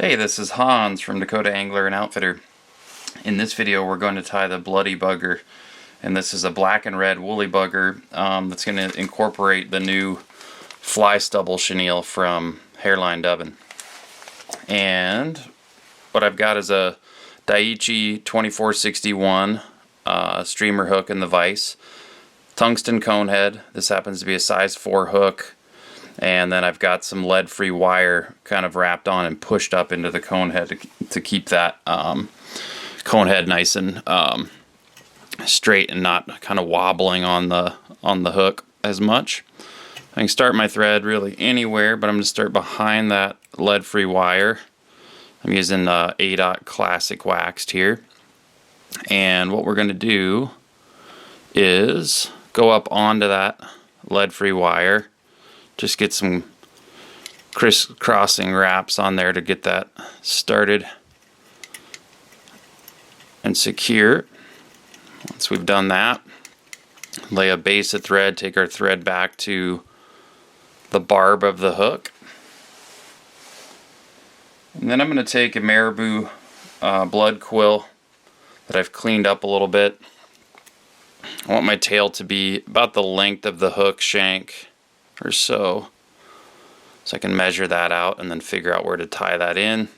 Hey, this is Hans from Dakota Angler and Outfitter. In this video we're going to tie the bloody bugger, and this is a black and red woolly bugger that's going to incorporate the new fly stubble chenille from Hareline dubbing. And what I've got is a Daiichi 2461 streamer hook in the vise, tungsten conehead. This happens to be a size 4 hook. And then I've got some lead-free wire kind of wrapped on and pushed up into the conehead to keep that conehead nice and straight and not kind of wobbling on the hook as much. I can start my thread really anywhere, but I'm going to start behind that lead-free wire. I'm using A-Dot Classic waxed here. And what we're going to do is go up onto that lead-free wire. Just get some crisscrossing wraps on there to get that started and secure. Once we've done that, lay a base of thread, take our thread back to the barb of the hook. And then I'm going to take a Marabou blood quill that I've cleaned up a little bit. I want my tail to be about the length of the hook shank or so I can measure that out and then figure out where to tie that in.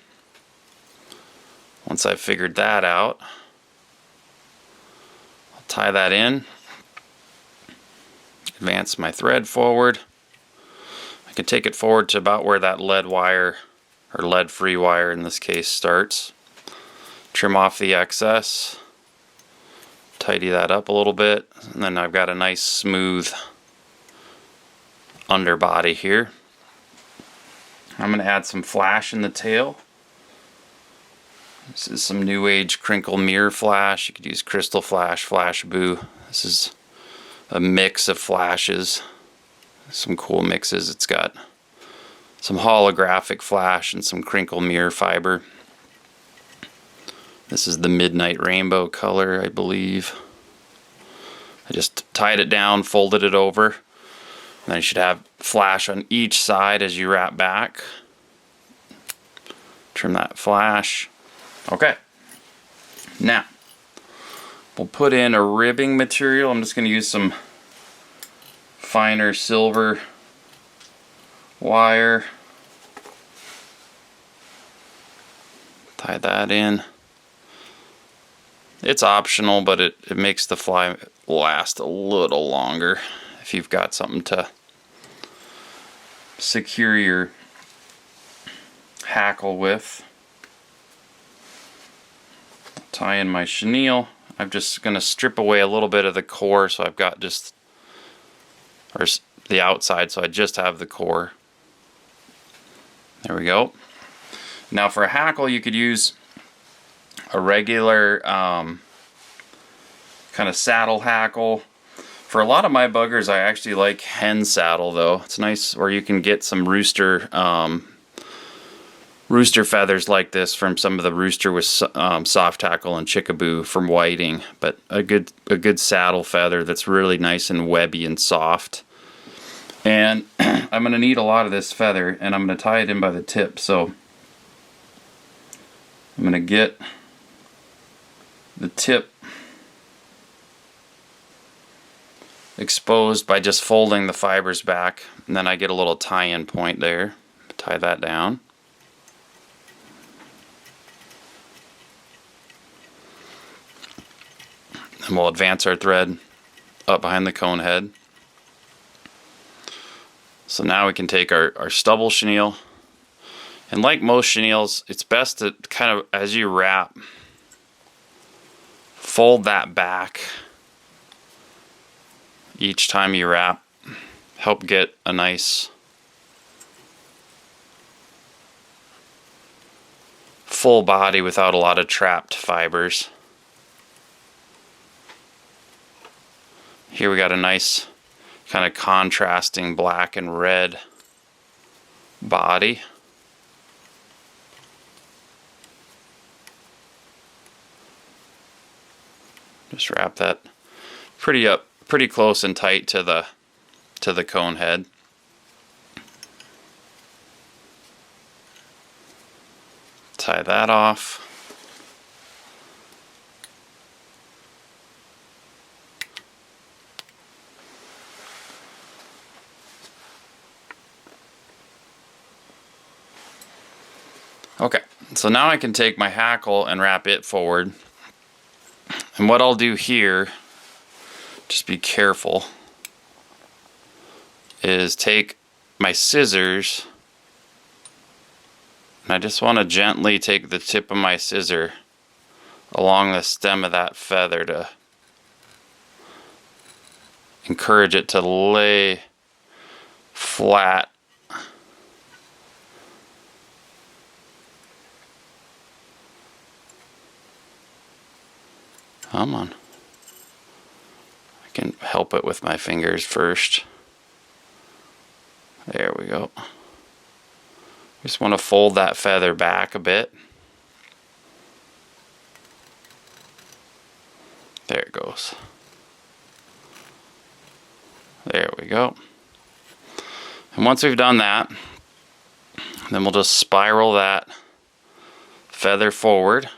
Once I've figured that out, I'll tie that in, advance my thread forward. I can take it forward to about where that lead wire, or lead-free wire in this case, starts. Trim off the excess, tidy that up a little bit, and then I've got a nice smooth underbody here. I'm going to add some flash in the tail. This is some new age crinkle mirror flash. You could use crystal flash, Flashabou. This is a mix of flashes. Some cool mixes. It's got some holographic flash and some crinkle mirror fiber. This is the midnight rainbow color, I believe. I just tied it down, folded it over. Then you should have flash on each side as you wrap back. Trim that flash. Okay. Now, we'll put in a ribbing material. I'm just going to use some finer silver wire. Tie that in. It's optional, but it makes the fly last a little longer if you've got something to secure your hackle with. Tie in my chenille. I'm just going to strip away a little bit of the core, so I've got just, or the outside, so I just have the core. There we go. Now for a hackle, you could use a regular kind of saddle hackle. For a lot of my buggers, I actually like hen saddle though. It's nice where you can get some rooster feathers like this from some of the rooster with soft hackle and chickaboo from whiting. But a good saddle feather that's really nice and webby and soft. And I'm going to need a lot of this feather, and I'm going to tie it in by the tip. So I'm going to get the tip exposed by just folding the fibers back, and then I get a little tie-in point there. Tie that down. And we'll advance our thread up behind the cone head. So now we can take our stubble chenille, and like most chenilles, it's best to kind of, as you wrap, fold that back each time you wrap. Help get a nice full body without a lot of trapped fibers. Here we got a nice kind of contrasting black and red body. Just wrap that pretty close and tight to the cone head. Tie that off. Okay, so now I can take my hackle and wrap it forward. And what I'll do here, just be careful, is take my scissors, and I just want to gently take the tip of my scissor along the stem of that feather to encourage it to lay flat. Come on. I can help it with my fingers first. There we go. Just want to fold that feather back a bit. There it goes. There we go. And once we've done that, then we'll just spiral that feather forward.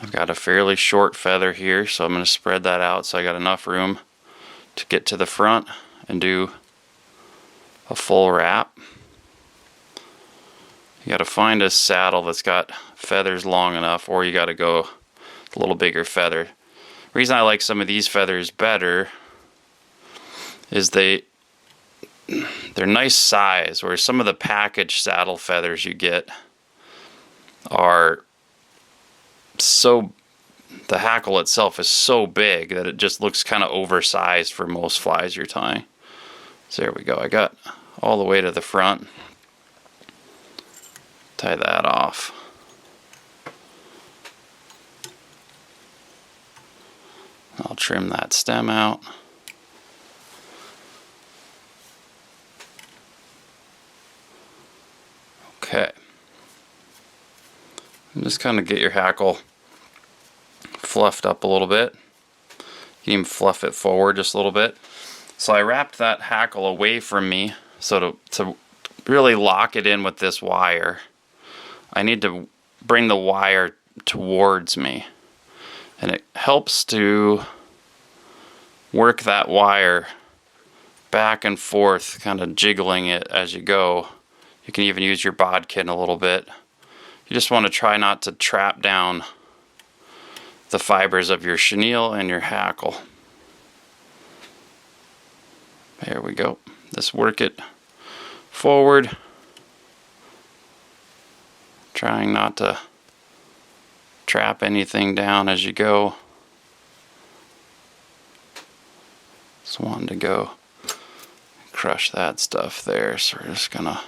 I've got a fairly short feather here, so I'm going to spread that out so I got enough room to get to the front and do a full wrap. You got to find a saddle that's got feathers long enough, or you got to go a little bigger feather. The reason I like some of these feathers better is they're nice size, whereas some of the packaged saddle feathers you get are so, the hackle itself is so big that it just looks kind of oversized for most flies you're tying. So there we go, I got all the way to the front. Tie that off. I'll trim that stem out. Okay. And just kind of get your hackle fluffed up a little bit. You can even fluff it forward just a little bit. So I wrapped that hackle away from me, so to really lock it in with this wire, I need to bring the wire towards me. And it helps to work that wire back and forth, kind of jiggling it as you go. You can even use your bodkin a little bit. You just want to try not to trap down the fibers of your chenille and your hackle. There we go. Just work it forward, trying not to trap anything down as you go. Just wanting to go crush that stuff there, so we're just gonna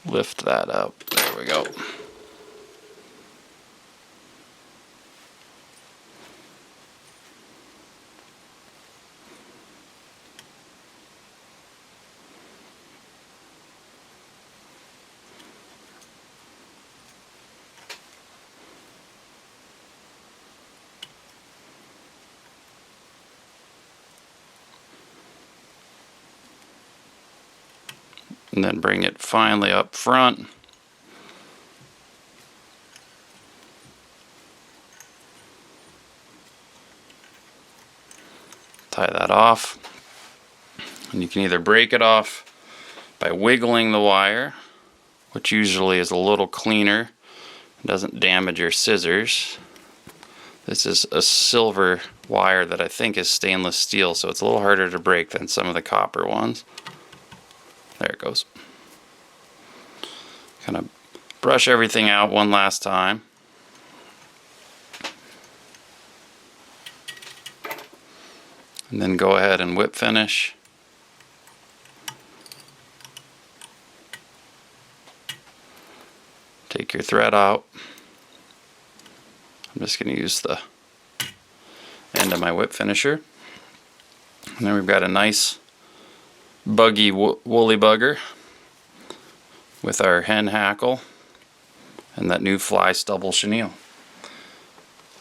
lift that up. There we go. And then bring it finally up front. Tie that off. And you can either break it off by wiggling the wire, which usually is a little cleaner and doesn't damage your scissors. This is a silver wire that I think is stainless steel, so it's a little harder to break than some of the copper ones. There it goes. Kind of brush everything out one last time. And then go ahead and whip finish. Take your thread out. I'm just going to use the end of my whip finisher. And then we've got a nice buggy woolly bugger with our hen hackle and that new fly stubble chenille.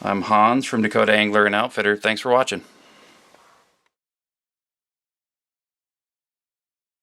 I'm Hans from Dakota Angler and Outfitter. Thanks for watching.